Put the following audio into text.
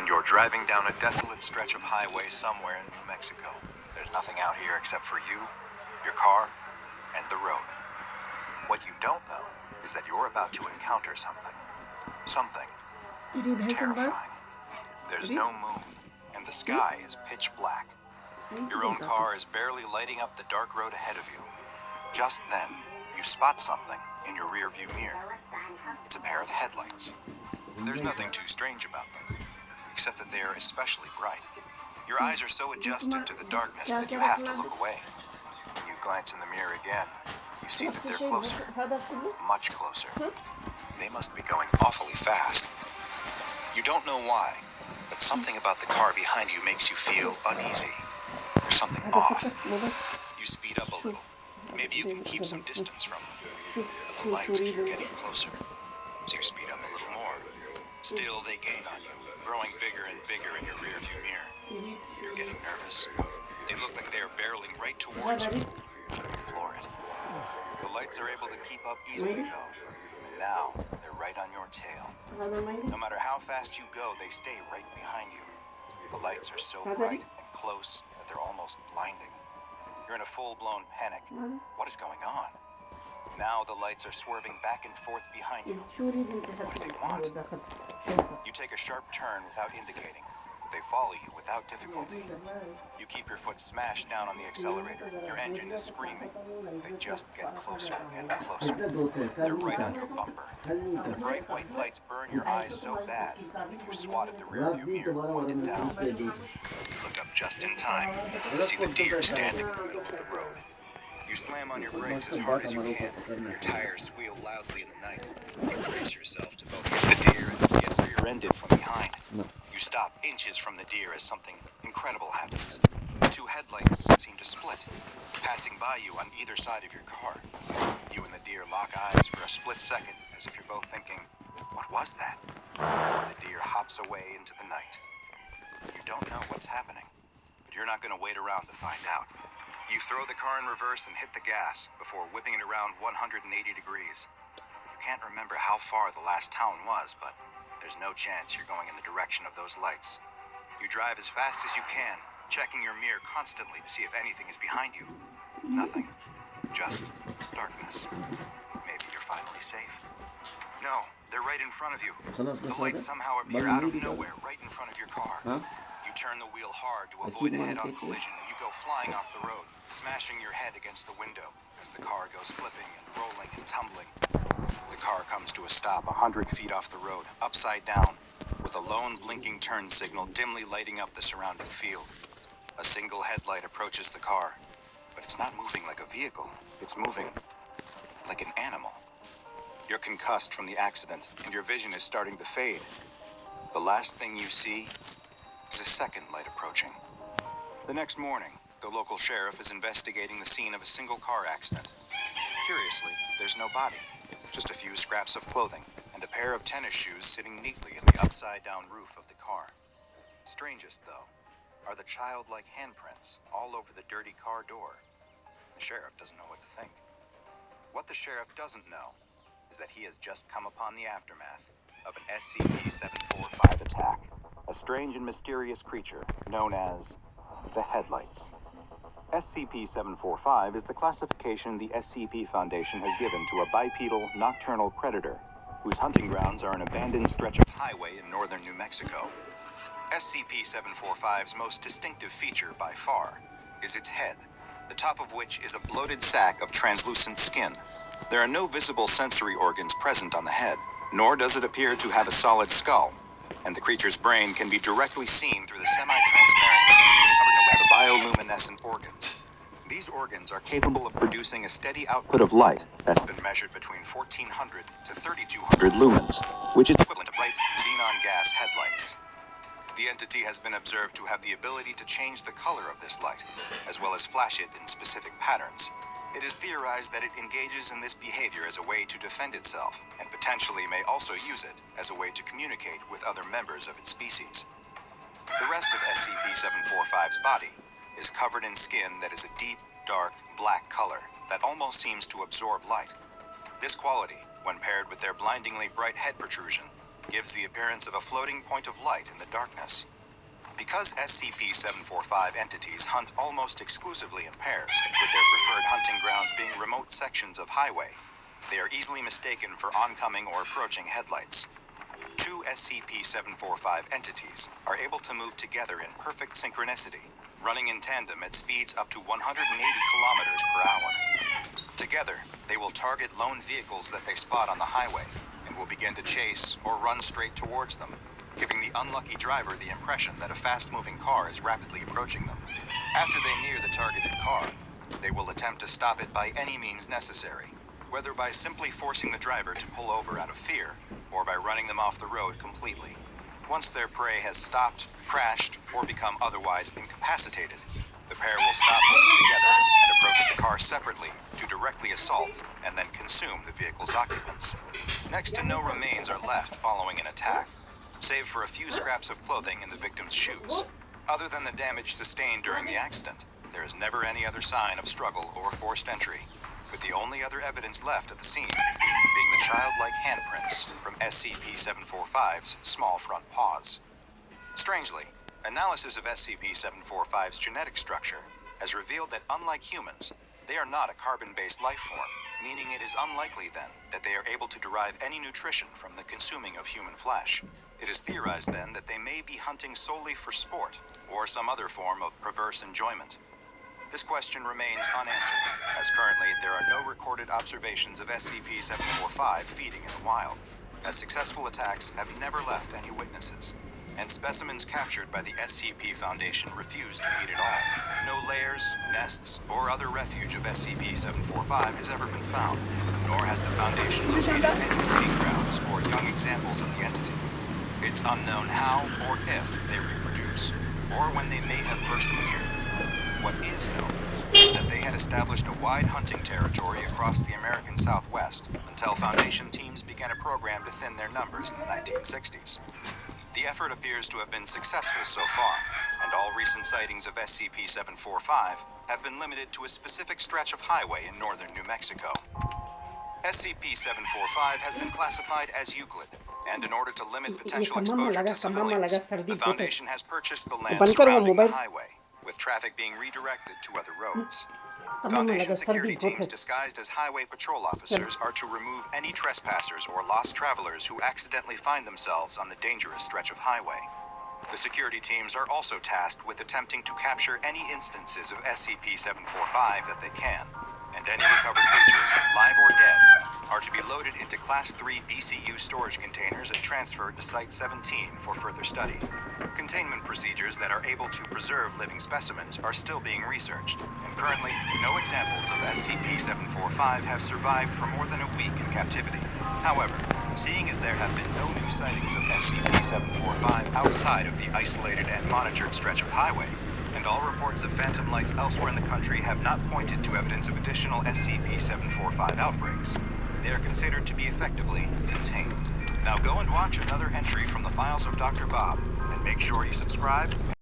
You're driving down a desolate stretch of highway somewhere in New Mexico. There's nothing out here except for you, your car, and the road. What you don't know is that you're about to encounter something. Something terrifying. There's no moon, and the sky is pitch black. Your own car is barely lighting up the dark road ahead of you. Just then, you spot something in your rearview mirror. It's a pair of headlights. There's nothing too strange about them, except that they are especially bright. Your eyes are so adjusted to the darkness that you have to look away. When you glance in the mirror again, you see that they're closer, much closer. They must be going awfully fast. You don't know why, but something about the car behind you makes you feel uneasy. There's something off. You speed up a little. Maybe you can keep some distance from them. But the lights keep getting closer, so you speed up a little more. Still, they gain on you, growing bigger and bigger in your rearview mirror. You're getting nervous. They look like they are barreling right towards you. You floor it. The lights are able to keep up easily, though. And now, they're right on your tail. No matter how fast you go, they stay right behind you. The lights are so bright and close that they're almost blinding. You're in a full-blown panic. What is going on? Now the lights are swerving back and forth behind you. What do they want? You take a sharp turn without indicating. They follow you without difficulty. You keep your foot smashed down on the accelerator. Your engine is screaming. They just get closer and closer. They're right on your bumper. The bright white lights burn your eyes so bad that you swat at the rearview mirror pointed down. You look up just in time to see the deer standing in the middle of the road. You slam on your brakes as hard as you can. Your tires squeal loudly in the night. You brace yourself to both hit the deer and get rear-ended from behind. You stop inches from the deer as something incredible happens. Two headlights seem to split, passing by you on either side of your car. You and the deer lock eyes for a split second, as if you're both thinking, what was that? Before the deer hops away into the night. You don't know what's happening, but you're not going to wait around to find out. You throw the car in reverse and hit the gas before whipping it around 180 degrees. You can't remember how far the last town was, but there's no chance you're going in the direction of those lights. You drive as fast as you can, checking your mirror constantly to see if anything is behind you. Nothing. Just darkness. Maybe you're finally safe. No, they're right in front of you. The lights somehow appear out of nowhere right in front of your car. You turn the wheel hard to avoid a head-on collision, and you go flying off the road, smashing your head against the window as the car goes flipping and rolling and tumbling. The car comes to a stop 100 feet off the road, upside down, with a lone blinking turn signal dimly lighting up the surrounding field. A single headlight approaches the car, but it's not moving like a vehicle. It's moving like an animal. You're concussed from the accident, and your vision is starting to fade. The last thing you see is a second light approaching. The next morning, the local sheriff is investigating the scene of a single car accident. Curiously, there's no body, just a few scraps of clothing and a pair of tennis shoes sitting neatly in the upside-down roof of the car. Strangest, though, are the childlike handprints all over the dirty car door. The sheriff doesn't know what to think. What the sheriff doesn't know is that he has just come upon the aftermath of an SCP-745 attack, a strange and mysterious creature known as the Headlights. SCP-745 is the classification the SCP Foundation has given to a bipedal nocturnal predator whose hunting grounds are an abandoned stretch of highway in northern New Mexico. SCP-745's most distinctive feature by far is its head, the top of which is a bloated sac of translucent skin. There are no visible sensory organs present on the head, nor does it appear to have a solid skull, and the creature's brain can be directly seen through the semi-transparent skin covered in a web of bioluminescent organs. These organs are capable of producing a steady output of light that's been measured between 1,400 to 3,200 lumens, which is equivalent to bright xenon gas headlights. The entity has been observed to have the ability to change the color of this light, as well as flash it in specific patterns. It is theorized that it engages in this behavior as a way to defend itself, and potentially may also use it as a way to communicate with other members of its species. The rest of SCP-745's body is covered in skin that is a deep, dark, black color that almost seems to absorb light. This quality, when paired with their blindingly bright head protrusion, gives the appearance of a floating point of light in the darkness. Because SCP-745 entities hunt almost exclusively in pairs, with their preferred hunting grounds being remote sections of highway, they are easily mistaken for oncoming or approaching headlights. Two SCP-745 entities are able to move together in perfect synchronicity, running in tandem at speeds up to 180 kilometers per hour. Together, they will target lone vehicles that they spot on the highway and will begin to chase or run straight towards them, giving the unlucky driver the impression that a fast-moving car is rapidly approaching them. After they near the targeted car, they will attempt to stop it by any means necessary, whether by simply forcing the driver to pull over out of fear, or by running them off the road completely. Once their prey has stopped, crashed, or become otherwise incapacitated, the pair will stop moving together and approach the car separately to directly assault and then consume the vehicle's occupants. Next to no remains are left following an attack, save for a few scraps of clothing in the victim's shoes. Other than the damage sustained during the accident, there is never any other sign of struggle or forced entry, with the only other evidence left at the scene being the childlike handprints from SCP-745's small front paws. Strangely, analysis of SCP-745's genetic structure has revealed that unlike humans, they are not a carbon-based life form, meaning it is unlikely then that they are able to derive any nutrition from the consuming of human flesh. It is theorized then that they may be hunting solely for sport or some other form of perverse enjoyment. This question remains unanswered, as currently there are no recorded observations of SCP-745 feeding in the wild, as successful attacks have never left any witnesses, and specimens captured by the SCP Foundation refuse to eat at all. No lairs, nests, or other refuge of SCP-745 has ever been found, nor has the Foundation located any breeding grounds or young examples of the entity. It's unknown how or if they reproduce, or when they may have first appeared. What is known is that they had established a wide hunting territory across the American Southwest until Foundation teams began a program to thin their numbers in the 1960s. The effort appears to have been successful so far, and all recent sightings of SCP-745 have been limited to a specific stretch of highway in northern New Mexico. SCP-745 has been classified as Euclid, and in order to limit potential exposure to civilians, the Foundation has purchased the land surrounding the highway, with traffic being redirected to other roads. Foundation security teams disguised as highway patrol officers are to remove any trespassers or lost travelers who accidentally find themselves on the dangerous stretch of highway. The security teams are also tasked with attempting to capture any instances of SCP-745 that they can, and any recovered creatures, live or dead, are to be loaded into Class 3 BCU storage containers and transferred to Site-17 for further study. Containment procedures that are able to preserve living specimens are still being researched, and currently, no examples of SCP-745 have survived for more than a week in captivity. However, seeing as there have been no new sightings of SCP-745 outside of the isolated and monitored stretch of highway, and all reports of phantom lights elsewhere in the country have not pointed to evidence of additional SCP-745 outbreaks, they are considered to be effectively contained. Now go and watch another entry from the files of Dr. Bob, and make sure you subscribe